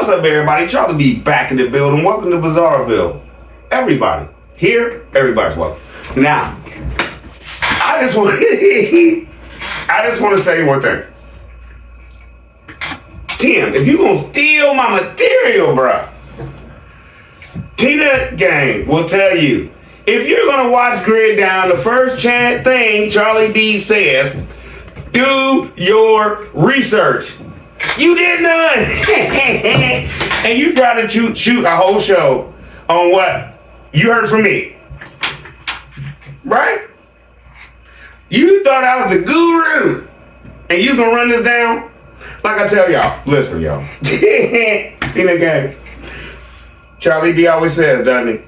What's up, everybody? Charlie B back in the building. Welcome to Bizarreville. Everybody. Here, everybody's welcome. Now, I just want to say one thing. Tim, if you gonna steal my material, bruh, Peanut Gang will tell you, if you're gonna watch Grid Down, the first thing Charlie B says, do your research. You did none. And you try to shoot a whole show on what you heard from me. Right? You thought I was the guru and you gonna run this down? Like I tell y'all, listen, y'all. Peanut Gang. Charlie B always says, doesn't he?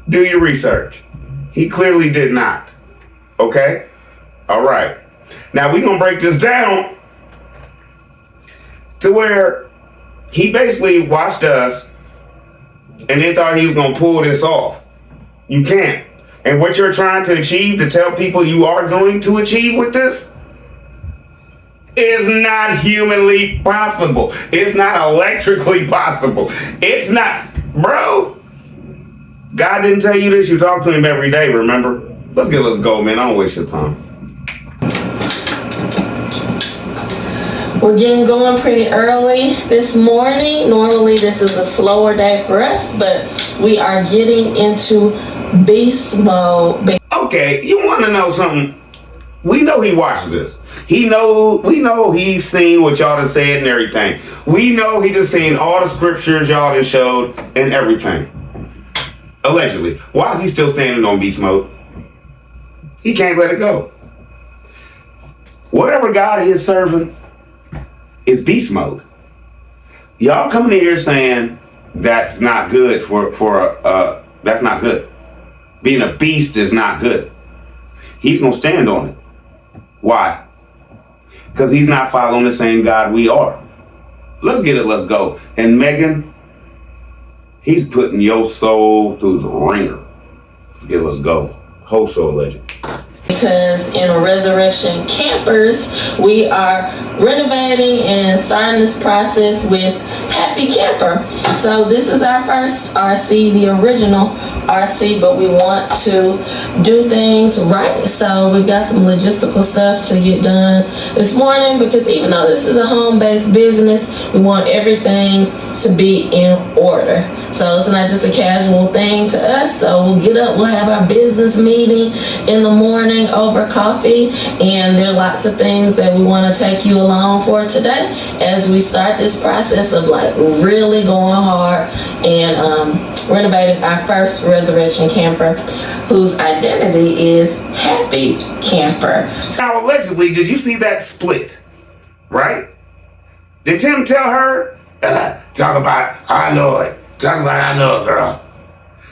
Do your research. He clearly did not. Okay? All right. Now we're gonna break this down to where he basically watched us and then thought he was gonna pull this off. You can't. And what you're trying to achieve, to tell people you are going to achieve with this, is not humanly possible. It's not electrically possible. It's not, bro. God didn't tell you this. You talk to him every day, remember? Let's go, man. I don't waste your time. We're getting going pretty early this morning. Normally this is a slower day for us, but we are getting into beast mode. Okay, you want to know something? We know he watches this. We know he's seen what y'all done said and everything. We know he just seen all the scriptures y'all done showed and everything. Allegedly. Why is he still standing on beast mode? He can't let it go. Whatever God he is serving is beast mode. Y'all coming in here saying that's not good that's not good. Being a beast is not good. He's gonna stand on it. Why? Because he's not following the same God we are. Let's get it, let's go. And Megan, he's putting your soul through the ringer. Let's get it, let's go. Whole show legend. Because in Resurrection Campers, we are renovating and starting this process with Happy Camper. So this is our first RC, the original RC, but we want to do things right. So we've got some logistical stuff to get done this morning, because even though this is a home-based business, we want everything to be in order. So it's not just a casual thing to us. So we'll get up, we'll have our business meeting in the morning over coffee, and there are lots of things that we want to take you along for today as we start this process of like really going hard and renovating our first Resurrection Camper, whose identity is Happy Camper. Now, allegedly, did you see that split? Right? Did Tim tell her, talk about our Lord, talk about our Lord, girl.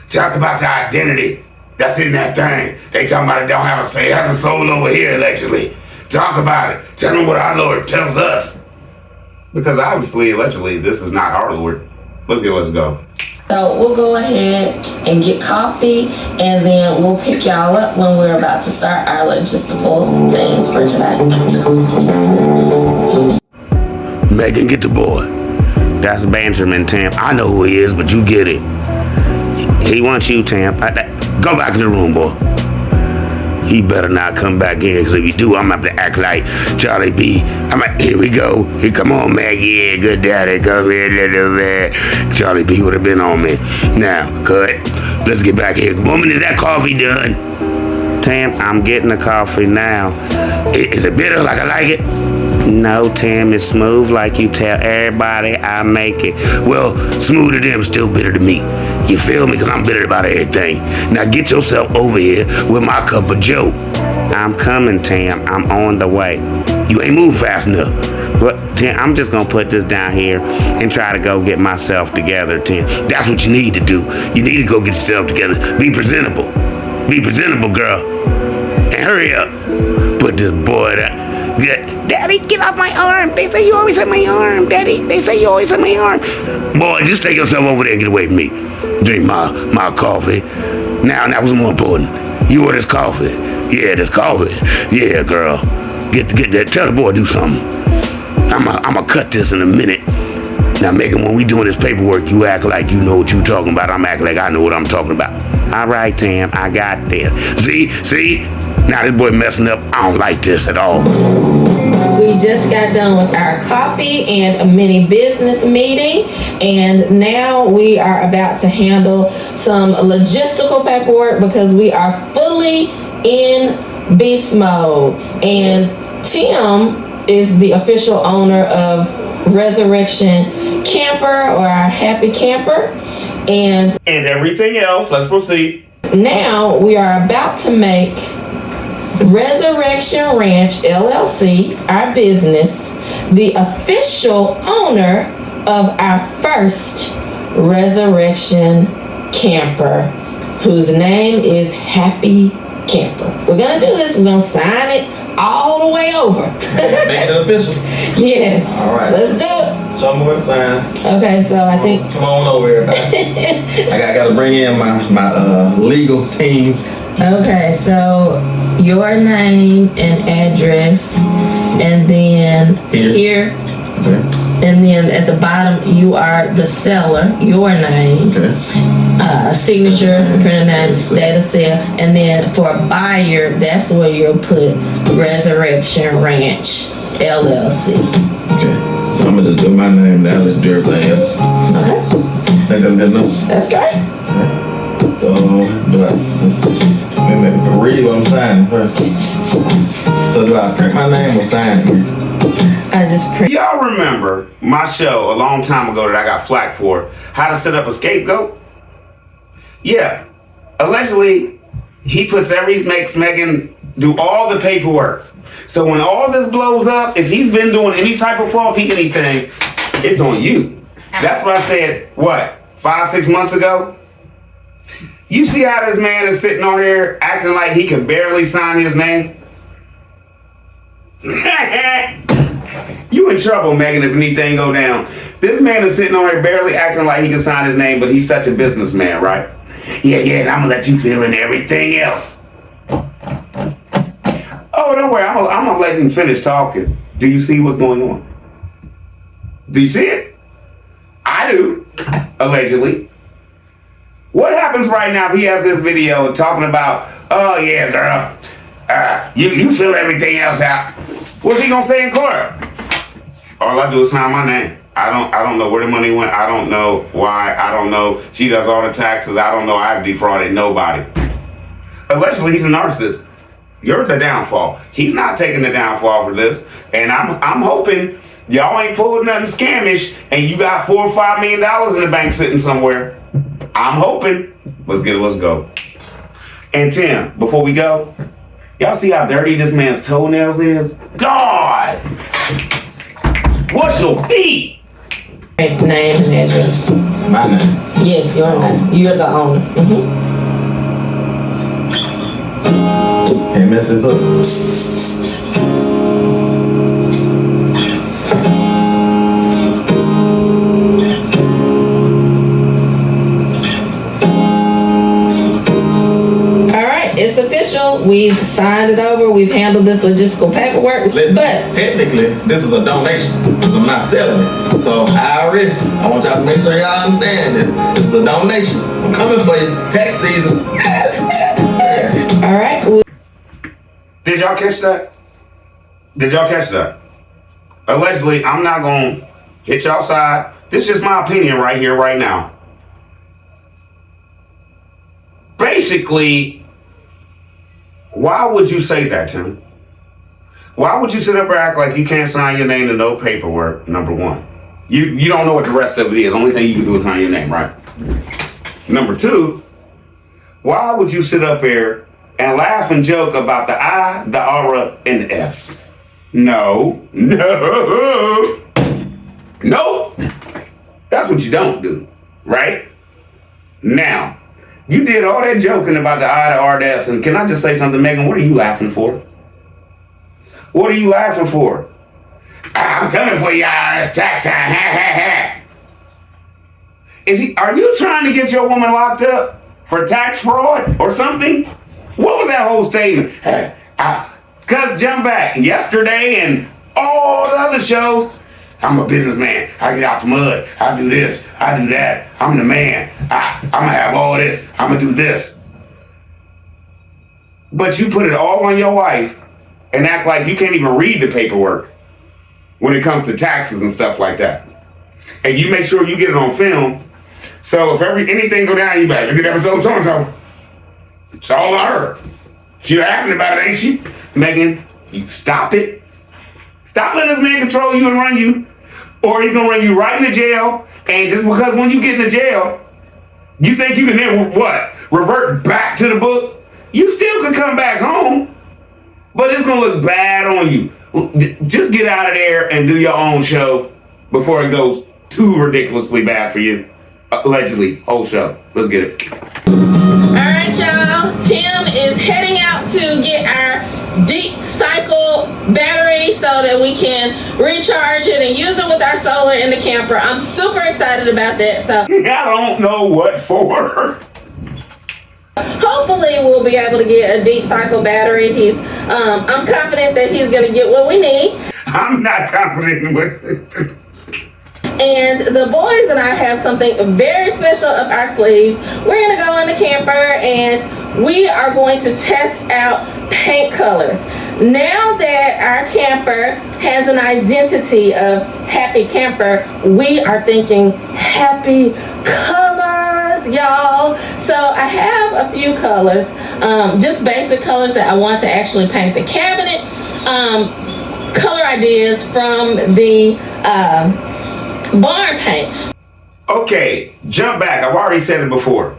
Talk about the identity that's in that thing. They talking about it don't have a say. It has a soul over here, allegedly. Talk about it. Tell them what our Lord tells us. Because obviously, allegedly, this is not our Lord. Let's go. So we'll go ahead and get coffee, and then we'll pick y'all up when we're about to start our logistical things for today. Megan, get the boy. That's Benjamin, Tam. I know who he is, but you get it. He wants you, Tam. Go back in the room, boy. He better not come back in, because if you do, I'm going to have to act like Charlie B. Here we go. Here, come on, Meg. Yeah, good daddy. Come here, little man. Charlie B would have been on me. Now, cut. Let's get back here. Woman, is that coffee done? Tam, I'm getting the coffee now. Is it bitter like I like it? No, Tim, it's smooth like you tell everybody I make it. Well, smooth to them, still bitter to me. You feel me? Because I'm bitter about everything. Now get yourself over here with my cup of joe. I'm coming, Tim. I'm on the way. You ain't moved fast enough. But, Tim, I'm just going to put this down here and try to go get myself together, Tim. That's what you need to do. You need to go get yourself together. Be presentable. Be presentable, girl. And hurry up. Put this boy down. Daddy, get off my arm. They say you always have my arm, Daddy. They say you always have my arm. Boy, just take yourself over there and get away from me. Drink my coffee. Now, what's more important? You order this coffee. Yeah, this coffee. Yeah, girl. Get that. Tell the boy to do something. I'm gonna cut this in a minute. Now, Megan, when we doing this paperwork, you act like you know what you talking about. I'm acting like I know what I'm talking about. All right, Tam, I got this. See? Now this boy messing up. I don't like this at all. We just got done with our coffee and a mini business meeting, and now we are about to handle some logistical paperwork because we are fully in beast mode. And Tim is the official owner of Resurrection Camper, or our Happy Camper, and everything else. Let's proceed. Now we are about to make Resurrection Ranch LLC, our business, the official owner of our first Resurrection Camper, whose name is Happy Camper. We're gonna do this. We're gonna sign it all the way over. Make it official. Yes. All right. Let's do it. Show me where to sign. Okay, so I think. Come on over, everybody. I got to bring in my legal team. Okay, so your name and address, and then here, Okay. and then at the bottom you are the seller, your name, Okay. signature, printer name, date of sale, and then for buyer, that's where you'll put Resurrection Ranch LLC. Okay. So I'm gonna just do my name now. Let's do everything else. Okay, Think that's good enough? that's great. So do I maybe read what I'm signing first? So do I print my name or sign it? I just print. Y'all remember my show a long time ago that I got flack for, how to set up a scapegoat? Yeah. Allegedly, he makes Megan do all the paperwork. So when all this blows up, if he's been doing any type of faulty anything, it's on you. That's what I said, 5-6 months ago? You see how this man is sitting on here acting like he can barely sign his name? You in trouble, Megan, if anything go down. This man is sitting on here barely acting like he can sign his name, but he's such a businessman, right? Yeah, and I'm gonna let you fill in everything else. Oh, don't worry, I'm gonna let him finish talking. Do you see what's going on? Do you see it? I do, allegedly. What happens right now if he has this video talking about, oh yeah, girl, you fill everything else out? What's he gonna say in court? All I do is sign my name. I don't know where the money went. I don't know why. I don't know. She does all the taxes. I don't know. I've defrauded nobody. Allegedly, he's a narcissist. You're the downfall. He's not taking the downfall for this. And I'm hoping y'all ain't pulled nothing scamish and you got $4 or $5 million in the bank sitting somewhere. I'm hoping. Let's go. And Tim, before we go, y'all see how dirty this man's toenails is? God! Wash your feet! Name and address. My name. Yes, your name. You're the owner. Can't mess this up. It's official. We've signed it over. We've handled this logistical paperwork. Listen, but technically, this is a donation. I'm not selling it. So IRS, I want y'all to make sure y'all understand this. This is a donation. I'm coming for you. Tax season. All right. Did y'all catch that? Allegedly, I'm not going to hit y'all side. This is just my opinion right here, right now. Basically, why would you say that, Tim? Why would you sit up and act like you can't sign your name to no paperwork, number one? You don't know what the rest of it is. The only thing you can do is sign your name, right? Number two, why would you sit up here and laugh and joke about the I, the aura, and the S? No. That's what you don't do, right? Now, you did all that joking about the I, the R, the S, and can I just say something, Megan? What are you laughing for? What are you laughing for? I'm coming for you, IRS tax time. Are you trying to get your woman locked up for tax fraud or something? What was that whole statement? Cuz jump back yesterday and all the other shows. I'm a businessman. I get out the mud. I do this. I do that. I'm the man. I'm gonna have all this. I'm gonna do this. But you put it all on your wife and act like you can't even read the paperwork when it comes to taxes and stuff like that. And you make sure you get it on film. So if anything go down, you back. Look at episode so-and-so. It's all on her. She laughing about it, ain't she? Megan, you stop it. Stop letting this man control you and run you. Or he's gonna run you right into jail. And just because when you get into jail, you think you can then what? Revert back to the book? You still can come back home, but it's gonna look bad on you. Just get out of there and do your own show before it goes too ridiculously bad for you. Allegedly, whole show. Let's get it. All right, y'all. Tim is heading out to get our deep cycle battery so that we can recharge it and use it with our solar in the camper. I'm super excited about that. So I don't know what for. hopefully we'll be able to get a deep cycle battery. I'm confident that he's gonna get what we need. I'm not confident with it. And the boys and I have something very special up our sleeves. We're gonna go in the camper and we are going to test out paint colors. Now that our camper has an identity of happy camper, we are thinking happy colors, y'all. So I have a few colors, just basic colors that I want to actually paint the cabinet. Color ideas from the barn paint. Okay, jump back. I've already said it before.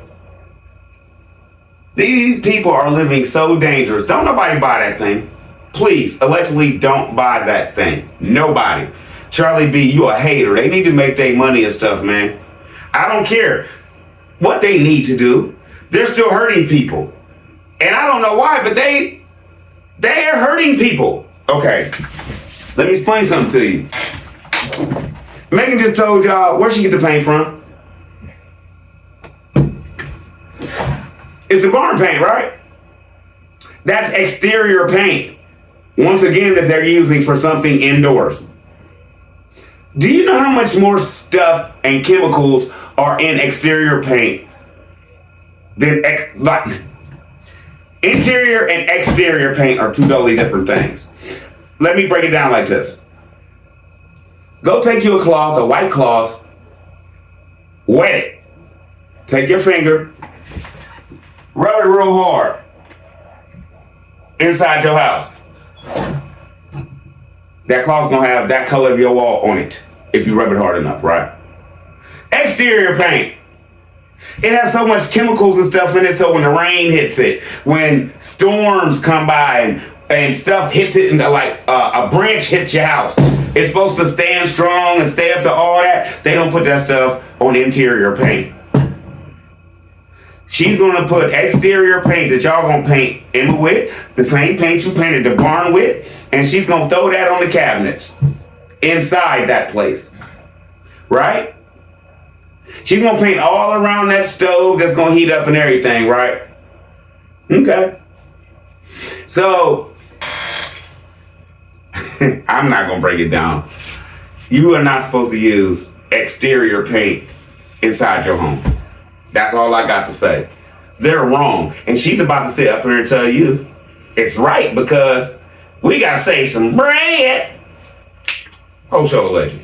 These people are living so dangerous. Don't nobody buy that thing. Please, allegedly, don't buy that thing. Nobody. Charlie B, you a hater. They need to make their money and stuff, man. I don't care what they need to do. They're still hurting people. And I don't know why, but they are hurting people. Okay, let me explain something to you. Megan just told y'all where she get the paint from. It's the barn paint, right? That's exterior paint. Once again, that they're using for something indoors. Do you know how much more stuff and chemicals are in exterior paint than interior and exterior paint are two totally different things. Let me break it down like this. Go take you a cloth, a white cloth, wet it. Take your finger, rub it real hard inside your house. That cloth's gonna have that color of your wall on it if you rub it hard enough, right? Exterior paint. It has so much chemicals and stuff in it, so when the rain hits it, when storms come by and stuff hits it, and like a branch hits your house, it's supposed to stand strong and stay up to all that. They don't put that stuff on interior paint. She's gonna put exterior paint that y'all gonna paint Emma with, the same paint you painted the barn with, and she's gonna throw that on the cabinets inside that place, right? She's gonna paint all around that stove that's gonna heat up and everything, right? Okay. So, I'm not gonna break it down. You are not supposed to use exterior paint inside your home. That's all I got to say. They're wrong. And she's about to sit up here and tell you it's right because we gotta save some bread. Whole show legend.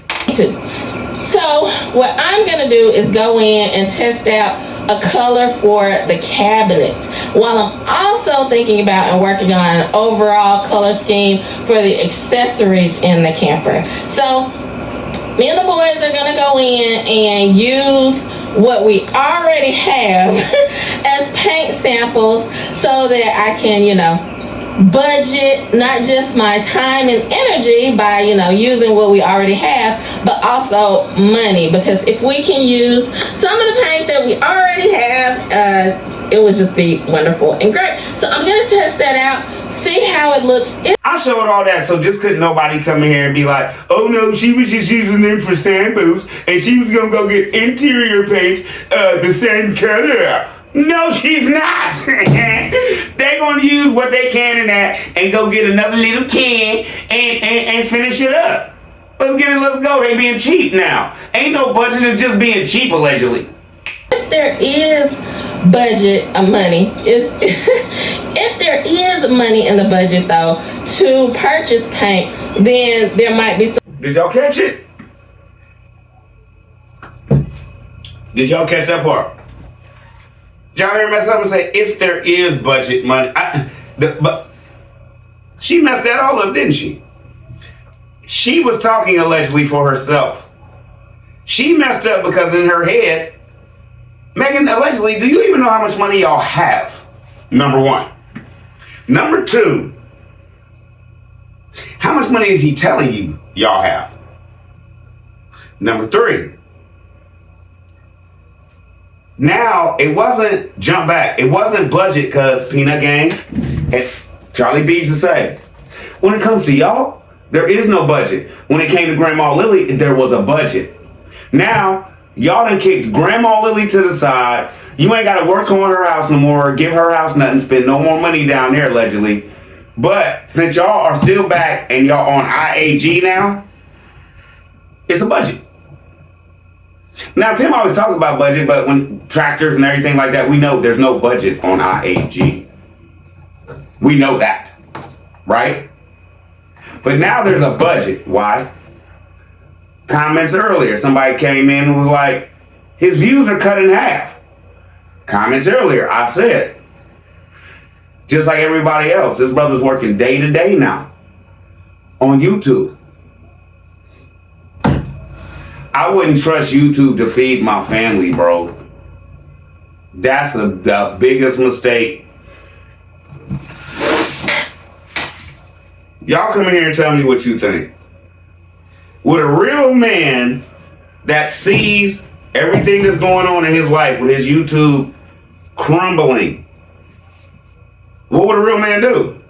So what I'm gonna do is go in and test out a color for the cabinets, while I'm also thinking about and working on an overall color scheme for the accessories in the camper. So me and the boys are gonna go in and use what we already have as paint samples so that I can, budget not just my time and energy by, using what we already have, but also money. Because if we can use some of the paint that we already have, it would just be wonderful and great. So I'm gonna test that out, see how it looks. I showed all that, so just couldn't nobody come in here and be like, oh no, she was just using them for samples and she was gonna go get interior paint the same color. No, she's not. They're gonna use what they can in that and go get another little can and finish it up. let's get it, let's go. They being cheap now. Ain't no budget, it's just being cheap allegedly. If there is budget money, if there is money in the budget though to purchase paint, then there might be some. Did y'all catch it? Did y'all catch that part? Y'all hear me mess up and say, if there is budget money. But she messed that all up, didn't she? She was talking allegedly for herself. She messed up because in her head, Megan, allegedly, do you even know how much money y'all have? Number one. Number two, how much money is he telling you y'all have? Number three, now it wasn't, jump back, it wasn't budget because Peanut Gang and Charlie B used to say, when it comes to y'all, there is no budget. When it came to Grandma Lily, there was a budget. Now, y'all done kicked Grandma Lily to the side. You ain't got to work on her house no more, give her house nothing, spend no more money down there allegedly. But since y'all are still back and y'all on IAG now, it's a budget. Now, Tim always talks about budget, but when tractors and everything like that, we know there's no budget on IAG. We know that, right? But now there's a budget. Why? Comments earlier, somebody came in and was like, his views are cut in half. Comments earlier, I said, just like everybody else, this brother's working day to day now on YouTube. I wouldn't trust YouTube to feed my family, bro. That's the biggest mistake. Y'all come in here and tell me what you think. Would a real man that sees everything that's going on in his life with his YouTube crumbling, what would a real man do?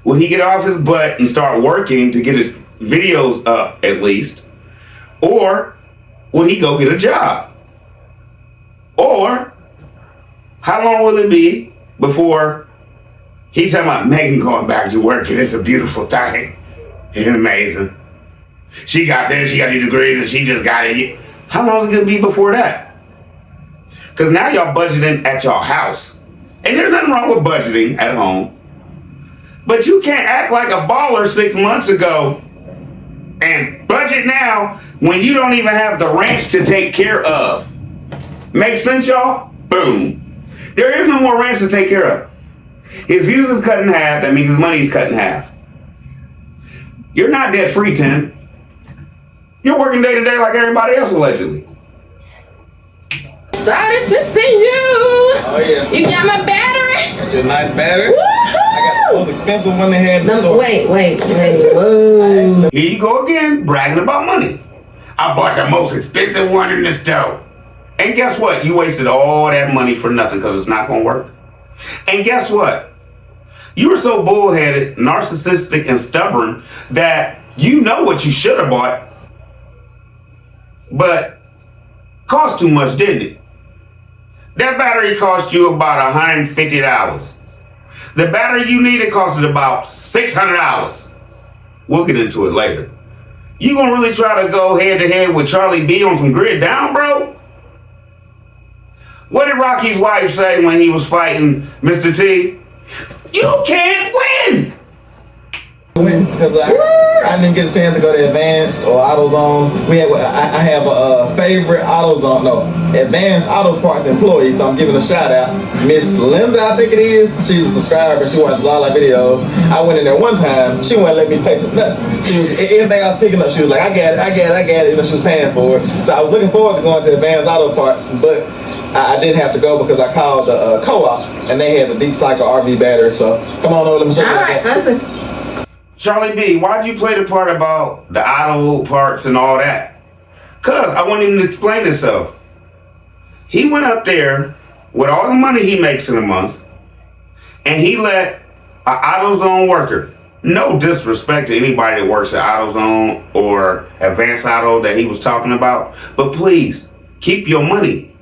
Would he get off his butt and start working to get his videos up at least? Or would he go get a job? Or how long will it be before he talking about Megan going back to work and it's a beautiful thing? It's amazing. She got this, she got these degrees, and she just got it. How long is it gonna be before that? Because now y'all budgeting at your house. And there's nothing wrong with budgeting at home. But you can't act like a baller 6 months ago and budget now when you don't even have the ranch to take care of. Make sense, y'all? Boom. There is no more ranch to take care of. His views is cut in half, that means his money is cut in half. You're not debt free, Tim. You're working day to day like everybody else allegedly. Excited to see you. Oh yeah. You got my battery. Got you a nice battery. Woo-hoo! I got the most expensive one they had in the store. Wait. Whoa. Here you go again, bragging about money. I bought the most expensive one in the store. And guess what? You wasted all that money for nothing because it's not going to work. And guess what? You were so bullheaded, narcissistic, and stubborn that you know what you should have bought, but cost too much, didn't it? That battery cost you about $150. The battery you needed costed about $600. We'll get into it later. You gonna really try to go head to head with Charlie B on some grid down, bro? What did Rocky's wife say when he was fighting Mr. T? You can't win! Because I didn't get a chance to go to Advanced or AutoZone. I have a favorite Advanced Auto Parts employee, so I'm giving a shout out. Miss Linda, I think it is. She's a subscriber. She watches all our videos. I went in there one time. She wouldn't let me pay for nothing. She was anything I was picking up. She was like, I got it. You know, she was paying for it. So I was looking forward to going to Advanced Auto Parts, but I didn't have to go because I called the co-op and they had the Deep Cycle RV battery. So come on over, let me show you. All right, listen. Charlie B, why'd you play the part about the auto parts and all that? Cause I want him to explain himself. He went up there with all the money he makes in a month and he let an AutoZone worker, no disrespect to anybody that works at AutoZone or Advanced Auto that he was talking about, but please keep your money.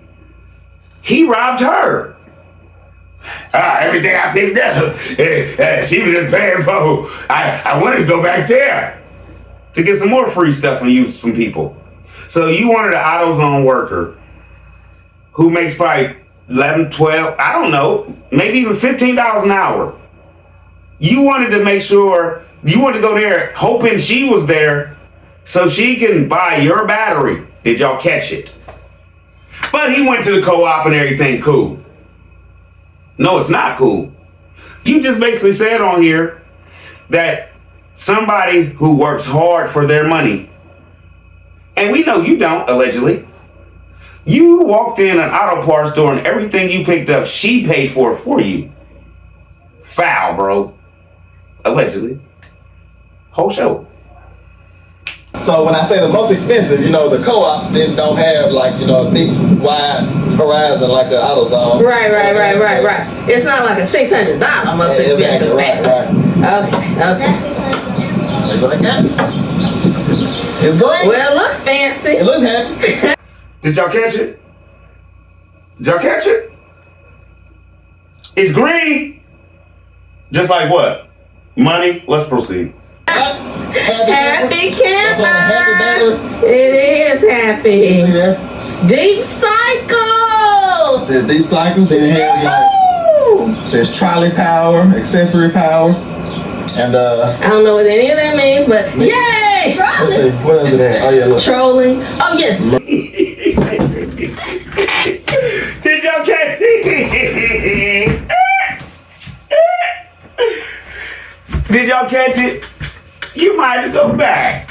He robbed her. Everything I picked up, she was just paying for. I wanted to go back there. to get some more free stuff and use from people. So you wanted an AutoZone worker who makes probably 11, 12, I don't know, maybe even $15 an hour. You wanted to make sure, you wanted to go there hoping she was there so she can buy your battery. Did y'all catch it? But he went to the co-op and everything cool. No, it's not cool. You just basically said on here that somebody who works hard for their money, and we know you don't, allegedly. You walked in an auto parts store and everything you picked up, she paid for you. Foul, bro. Allegedly. Whole show. So when I say the most expensive, you know, the co-op don't have like, you know, a big wide horizon like the AutoZone. Right. It's not like a $600 most expensive battery. Okay. It's green. Well, it looks fancy. It looks happy. Did y'all catch it? Did y'all catch it? It's green. Just like what? Money. Let's proceed. Happy camper. Happy battery. It is happy. See there? Deep cycle. It says deep cycle. Then it has like, it says trolley power, accessory power, and I don't know what any of that means, but yay! let's see, what is it at? Oh yeah, look. Trolling. Oh yes. Did y'all catch it? Did y'all catch it? You might have to go back.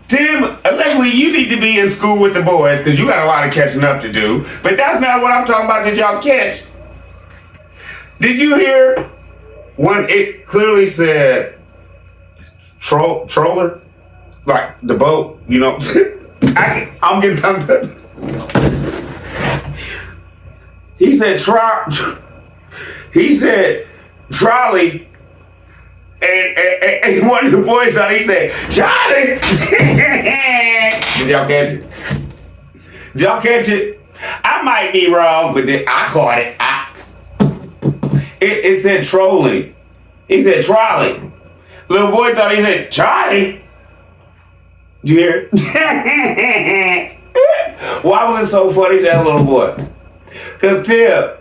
Tim, allegedly you need to be in school with the boys because you got a lot of catching up to do. But that's not what I'm talking about. Did y'all catch? Did you hear when it clearly said troller? Like the boat, you know? I'm getting tongue-tied. He said trolley. And one of the boys thought he said, Charlie! Did y'all catch it? Did y'all catch it? I might be wrong, but I caught it. It said trolling. He said trolley. Little boy thought he said Charlie. Did you hear it? Why was it so funny to that little boy? Because Tim,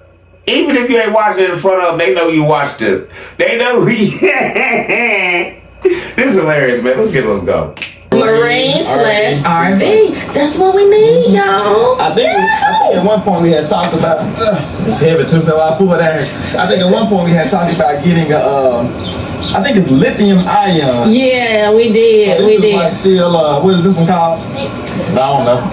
even if you ain't watching it in front of them, they know you watched this. They know we. This is hilarious, man. Let's go. Marine/RV. That's what we need, y'all. I think at one point we had talked about. It's heavy too, though. I pull it out. I think at one point we had talked about getting a. I think it's lithium ion. Yeah, we did. So this is like still, what is this one called? I don't know.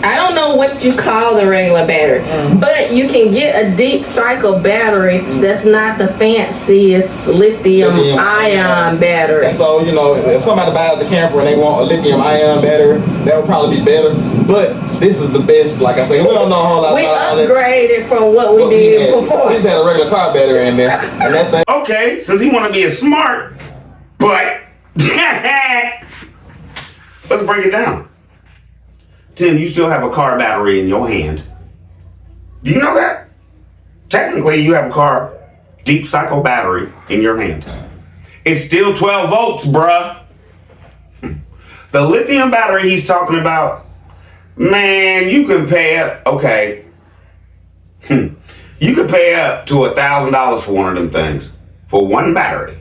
I don't know what you call the regular battery, but you can get a deep cycle battery that's not the fanciest lithium ion battery. And so, you know, if somebody buys a camper and they want a lithium ion battery, that would probably be better. But this is the best, like I said, we don't know a whole lot We about it. upgraded from what we did before. We just had a regular car battery in there. And that thing. Okay, since he want to be a smart, but let's break it down. Tim, you still have a car battery in your hand. Do you know that? Technically, you have a car deep cycle battery in your hand. It's still 12 volts, bruh. The lithium battery he's talking about, man, you can pay up, okay. You could pay up to $1,000 for one of them things, for one battery,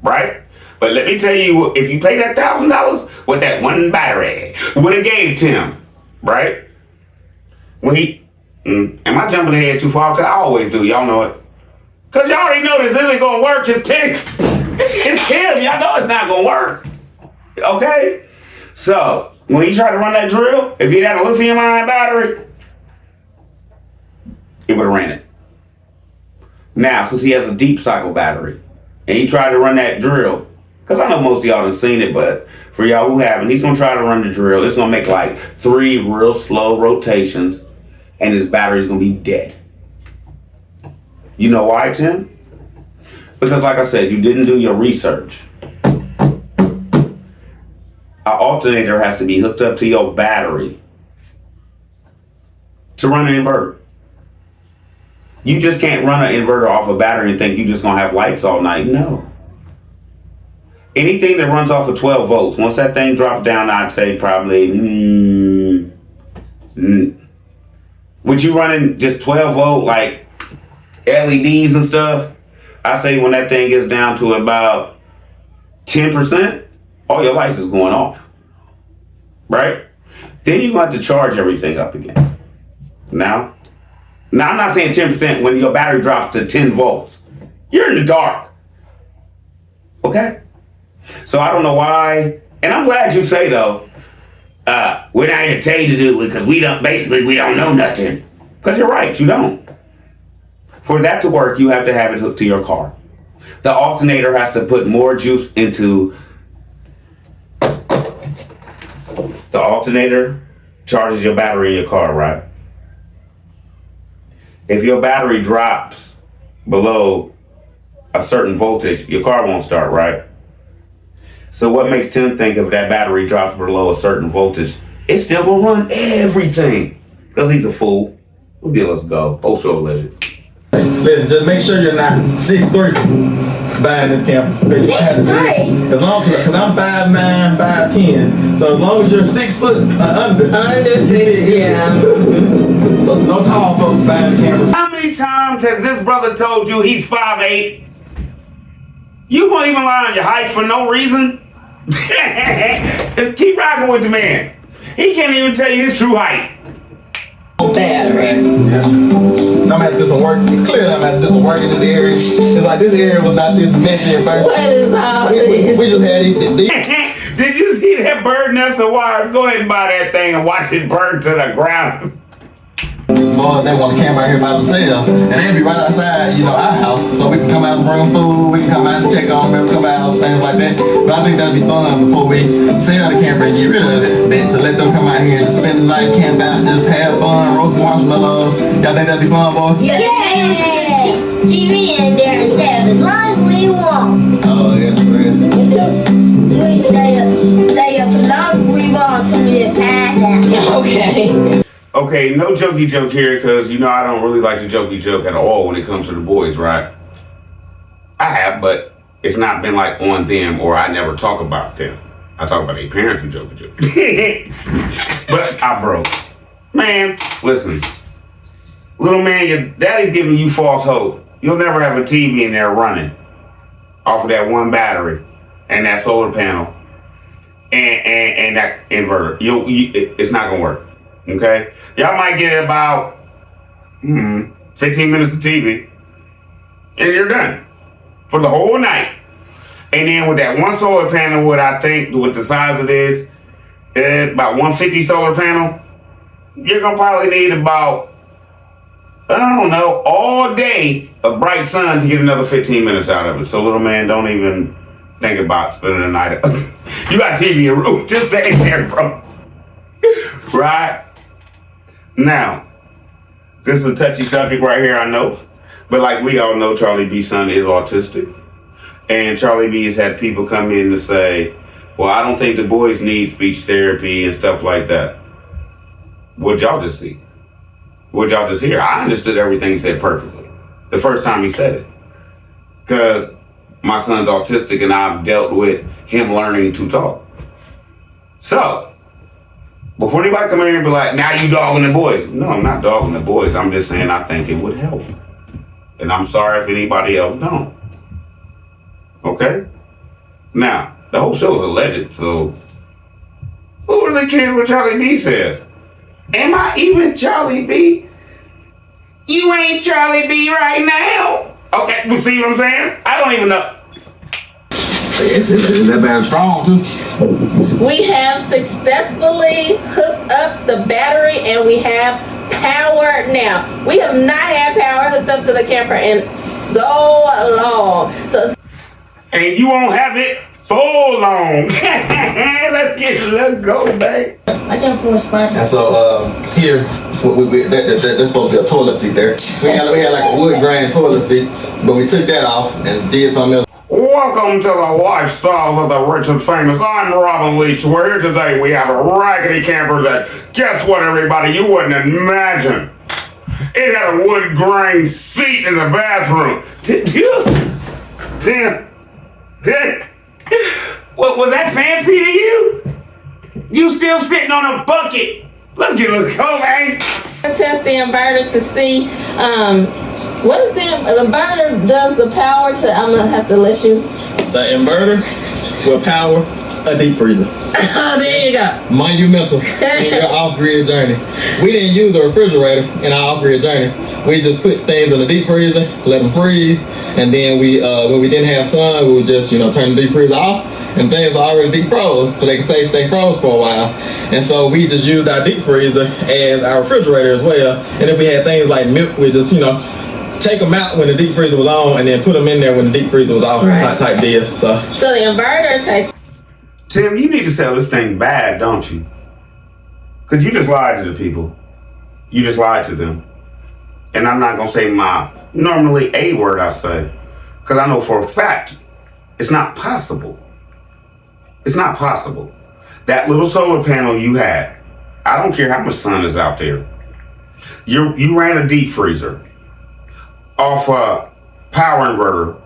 right? But let me tell you, if you pay that $1,000 with that one battery, what it gave Tim, right? When he, am I jumping ahead too far? Cause I always do, y'all know it. Cause y'all already know this isn't gonna work. It's Tim. It's Tim. Y'all know it's not gonna work. Okay? So when he tried to run that drill, if he had a lithium ion battery, it would have ran it. Now, since he has a deep cycle battery, and he tried to run that drill, because I know most of y'all have seen it, but for y'all who haven't, he's going to try to run the drill. It's going to make like 3 real slow rotations, and his battery's going to be dead. You know why, Tim? Because like I said, you didn't do your research. An alternator has to be hooked up to your battery to run an inverter. You just can't run an inverter off a battery and think you're just going to have lights all night. No. anything that runs off of 12 volts, once that thing drops down, I'd say probably, would you running just 12 volt like LEDs and stuff? I say when that thing gets down to about 10%, all your lights is going off, right? Then you're going to have to charge everything up again. Now I'm not saying 10% when your battery drops to 10 volts. You're in the dark. Okay? So I don't know why, and I'm glad you say though, we're not going to tell you to do it because we don't know nothing. Because you're right, you don't. For that to work, you have to have it hooked to your car. The alternator has to put more juice into. The alternator charges your battery in your car, right? If your battery drops below a certain voltage, your car won't start, right? So what makes Tim think if that battery drops below a certain voltage, it's still gonna run everything? Because he's a fool. Let's go. Oh, sure, legend. Listen, just make sure you're not 6'3" buying this camper. 6'3"? Because I'm 5'9", 5'10". So as long as you're 6 foot under. Under 6, yeah. So no tall folks buying the camper. How many times has this brother told you he's 5'8"? You gonna even lie on your height for no reason? Keep rocking with the man. He can't even tell you his true height. Battery. Yeah. I'm gonna have to do some work. Clearly, I'm gonna have to do some work in this area. It's like this area was not this messy at first. What is all this? We just had these. Did you see that bird nest of wires? Go ahead and buy that thing and watch it burn to the ground. Boys, they want to camp out here by themselves, and they'll be right outside, our house, so we can come out and bring food, we can come out and check on them, come out, things like that. But I think that'd be fun before we sell the camper and get rid of it, than to let them come out here and just spend the night, camp out, just have fun, roast marshmallows. Y'all think that'd be fun, boys? Yeah. TV in there and stuff as long as we want. Oh, yeah, for real. We stay up as long as we want till we pass out. Okay. Okay, no jokey joke here, because I don't really like to jokey joke at all when it comes to the boys, right? I have, but it's not been like on them, or I never talk about them. I talk about their parents who jokey joke. But I broke. Man, listen. Little man, your daddy's giving you false hope. You'll never have a TV in there running off of that one battery and that solar panel and that inverter. It's not gonna work. Okay? Y'all might get about 15 minutes of TV and you're done for the whole night. And then with that one solar panel, what I think with the size of this, about 150 solar panel, you're gonna probably need about, I don't know, all day of bright sun to get another 15 minutes out of it. So little man, don't even think about spending the night. You got TV in your room, just stay in there, bro. Right? Now, this is a touchy subject right here, I know. But like we all know, Charlie B's son is autistic. And Charlie B has had people come in to say, well, I don't think the boys need speech therapy and stuff like that. What'd y'all just see? What'd y'all just hear? I understood everything he said perfectly the first time he said it. Because my son's autistic and I've dealt with him learning to talk. So, before anybody come in here and be like, now you dogging the boys. No, I'm not dogging the boys. I'm just saying I think it would help. And I'm sorry if anybody else don't. Okay? Now, the whole show is alleged, so who really cares what Charlie B says? Am I even Charlie B? You ain't Charlie B right now. Okay, you see what I'm saying? I don't even know. That man's strong too. We have successfully hooked up the battery and we have power now. We have not had power hooked up to the camper in so long. So, and you won't have it for long. Let's go, babe. Watch out for a spider. And so here, there's supposed to be a toilet seat there. We had like a wood grain toilet seat, but we took that off and did something else. Welcome to the lifestyles of the rich and famous. I'm Robin Leach. We're here today. We have a raggedy camper that, guess what, everybody? You wouldn't imagine. It had a wood grain seat in the bathroom. What was that fancy to you? You still sitting on a bucket. Let's go, man. Test the inverter to see what is the inverter does the power to. I'm gonna have to let you. The inverter will power a deep freezer. Oh, there you go. Monumental in your off-grid journey. We didn't use a refrigerator in our off-grid journey. We just put things in the deep freezer, let them freeze, and then we, when we didn't have sun, we would just, turn the deep freezer off, and things were already deep froze, so they can stay froze for a while. And so we just used our deep freezer as our refrigerator as well. And if we had things like milk, we just, take them out when the deep freezer was on, and then put them in there when the deep freezer was off, Right. type deal. So the inverter takes. Tim, you need to sell this thing bad, don't you? Because you just lied to the people. You just lied to them. And I'm not going to say my normally A word I say. Because I know for a fact it's not possible. It's not possible. That little solar panel you had, I don't care how much sun is out there. You ran a deep freezer off a power inverter,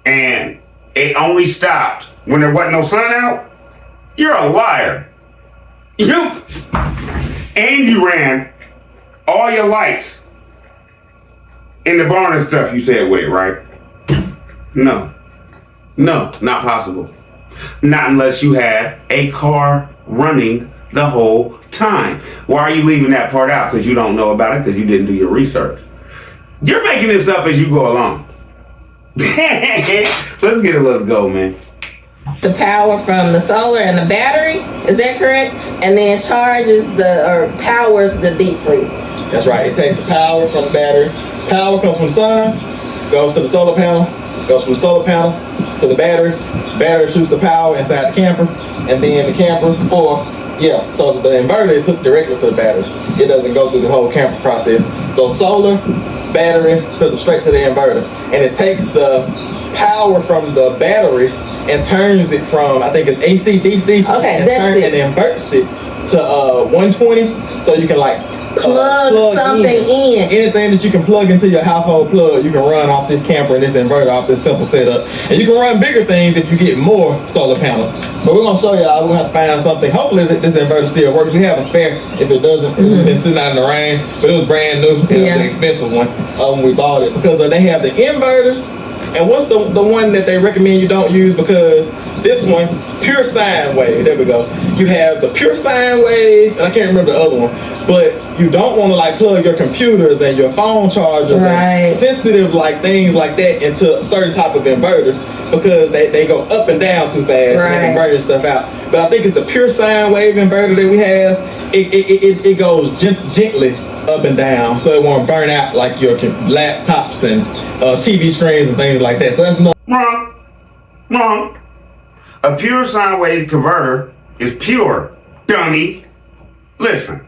and it only stopped when there wasn't no sun out. You're a liar. And you ran all your lights in the barn and stuff you said with it, right? No, not possible. Not unless you had a car running the whole time. Why are you leaving that part out? Because you don't know about it, because you didn't do your research. You're making this up as you go along. Let's go, man. The power from the solar and the battery, is that correct? And then powers the deep freezer. that's right. It takes the power from the battery. Power comes from the sun, goes to the solar panel, goes from the solar panel to the battery. Battery shoots the power inside the camper, and then the camper, so the inverter is hooked directly to the battery. It doesn't go through the whole camper process. So solar, battery, straight to the inverter. And it takes the power from the battery and turns it from, I think it's AC, DC, and inverts it to 120, so you can plug something in. Anything that you can plug into your household plug, you can run off this camper and this inverter off this simple setup. And you can run bigger things if you get more solar panels. But we're gonna show y'all, we're gonna have to find something. Hopefully this inverter still works. We have a spare if it doesn't. It's been sitting out in the rain, but it was brand new. It was an expensive one when we bought it, because they have the inverters. And what's the one that they recommend you don't use? Because this one, pure sine wave, there we go. You have the pure sine wave, and I can't remember the other one, but you don't want to plug your computers and your phone chargers and sensitive things like that into certain type of inverters, because they go up and down too fast and they can burn stuff out. But I think it's the pure sine wave inverter that we have. It goes gently up and down, so it won't burn out like your laptops and TV screens and things like that. So that's Wrong. A pure sine wave converter is pure, dummy. Listen,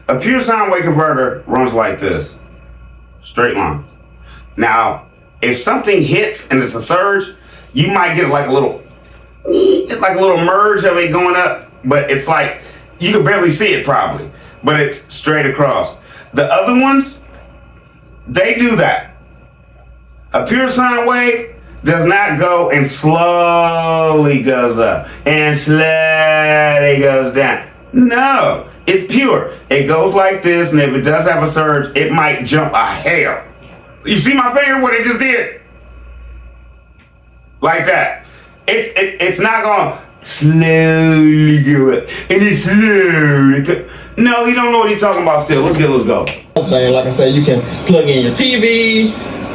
a pure sine wave converter runs like this, straight line. Now, if something hits and it's a surge, you might get like a little merge of it going up, but it's you can barely see it probably, but it's straight across. The other ones, they do that. A pure sine wave does not go and slowly goes up and slowly goes down. No, it's pure. It goes like this, and if it does have a surge, it might jump a hair. You see my finger, what it just did? Like that. It's not going to slowly go up, and it's slowly. No, you don't know what he's talking about still. Let's go. Like I said, you can plug in your TV,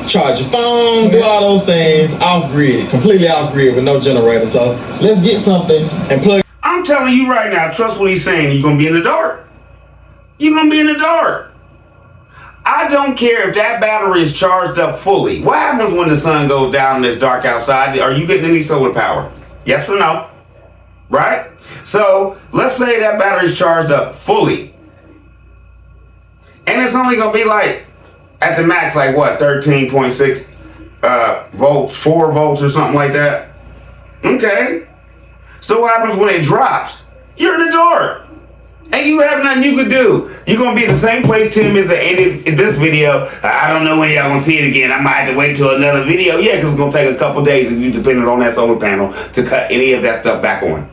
charge your phone, do all those things off-grid, completely off-grid with no generator. So let's get something and plug. I'm telling you right now, trust what he's saying. You're going to be in the dark. You're going to be in the dark. I don't care if that battery is charged up fully. What happens when the sun goes down and it's dark outside? Are you getting any solar power? Yes or no? Right? So let's say that battery's charged up fully. And it's only going to be at the max, 13.6 volts, 4 volts or something like that. Okay. So what happens when it drops? You're in the dark. And you have nothing you could do. You're gonna be in the same place Tim is at end of this video. I don't know when y'all gonna see it again. I might have to wait till another video. Yeah, because it's gonna take a couple days if you depending on that solar panel to cut any of that stuff back on.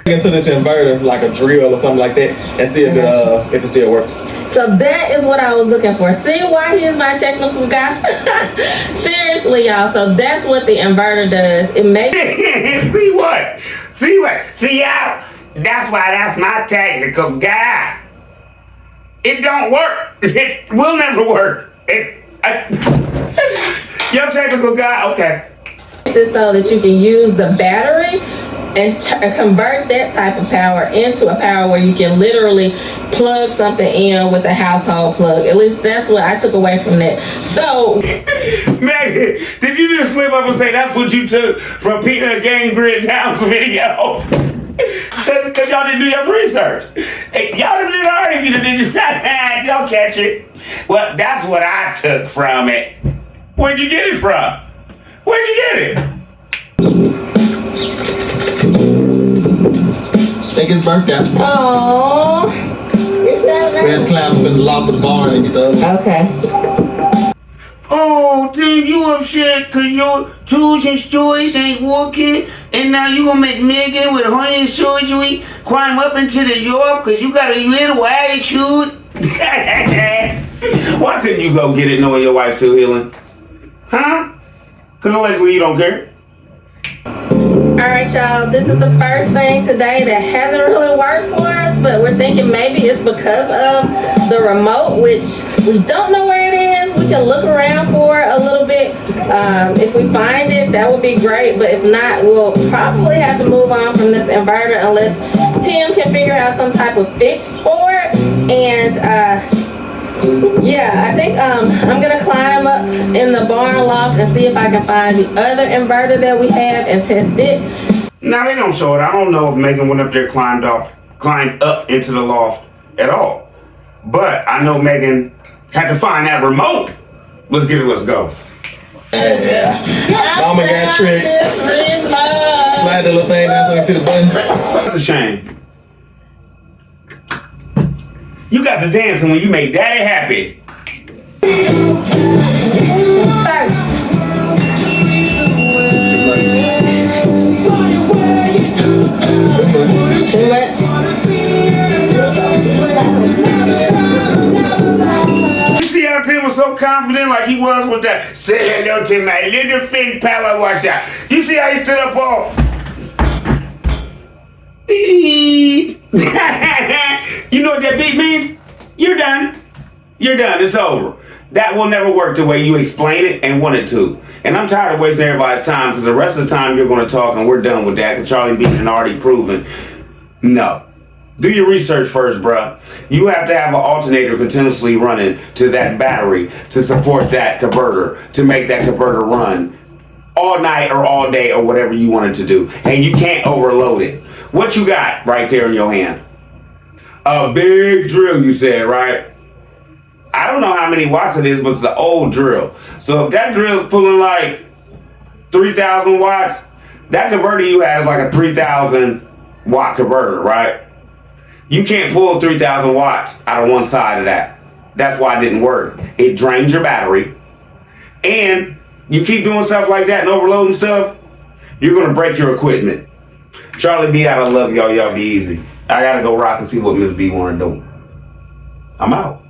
Into this inverter, like a drill or something like that, and see if it still works. So that is what I was looking for. See why he is my technical guy? Seriously, y'all. So that's what the inverter does. It makes... See what? See y'all? That's why that's my technical guy. It don't work. It will never work. Your technical guy, okay. So that you can use the battery and convert that type of power into a power where you can literally plug something in with a household plug. At least that's what I took away from that. So, Megan, did you just slip up and say that's what you took from Peanut Gang Grid Down's video? Because y'all didn't do your research. Hey, y'all didn't do it already if you didn't. Y'all catch it. Well, that's what I took from it. Where'd you get it from? Where'd you get it? Think it's burnt out. oh, We had to climb up in the loft of the barn and get the other. okay. Oh, Tim, you upset because your tools and storage ain't working, and now you gonna make Megan with hernia surgery climb up into the yard because you got a little attitude? Why couldn't you go get it knowing your wife's still healing? Huh? Because allegedly you don't care. Alright, y'all, this is the first thing today that hasn't really worked for us, but we're thinking maybe it's because of the remote, which we don't know where it is. We can look around for it a little bit. If we find it, that would be great, but if not, we'll probably have to move on from this inverter unless Tim can figure out some type of fix for it. And yeah, I think I'm gonna climb up in the barn loft and see if I can find the other inverter that we have and test it. Now they don't show it. I don't know if Megan went up there, climbed up into the loft at all. But I know Megan had to find that remote. Let's get it, let's go. Yeah. Mama got tricks. Slide the little thing down so you can see the button. That's a shame. You got to dancing when you make daddy happy. Too much. You see how Tim was so confident like he was with that say hello to my little friend power washer. You see how he stood up all beep. You know what that beep means? You're done. You're done. It's over. That will never work the way you explain it and want it to. And I'm tired of wasting everybody's time because the rest of the time you're going to talk and we're done with that because Charlie B had already proven. No. Do your research first, bruh. You have to have an alternator continuously running to that battery to support that converter, to make that converter run all night or all day or whatever you want it to do. And you can't overload it. What you got right there in your hand? A big drill, you said, right? I don't know how many watts it is, but it's an old drill. So if that drill is pulling like 3,000 watts, that converter you had is like a 3,000 watt converter, right? You can't pull 3,000 watts out of one side of that. That's why it didn't work. It drains your battery. And you keep doing stuff like that and overloading stuff, you're going to break your equipment. Charlie B, I don't love y'all. Y'all be easy. I got to go rock and see what Miss B want to do. I'm out.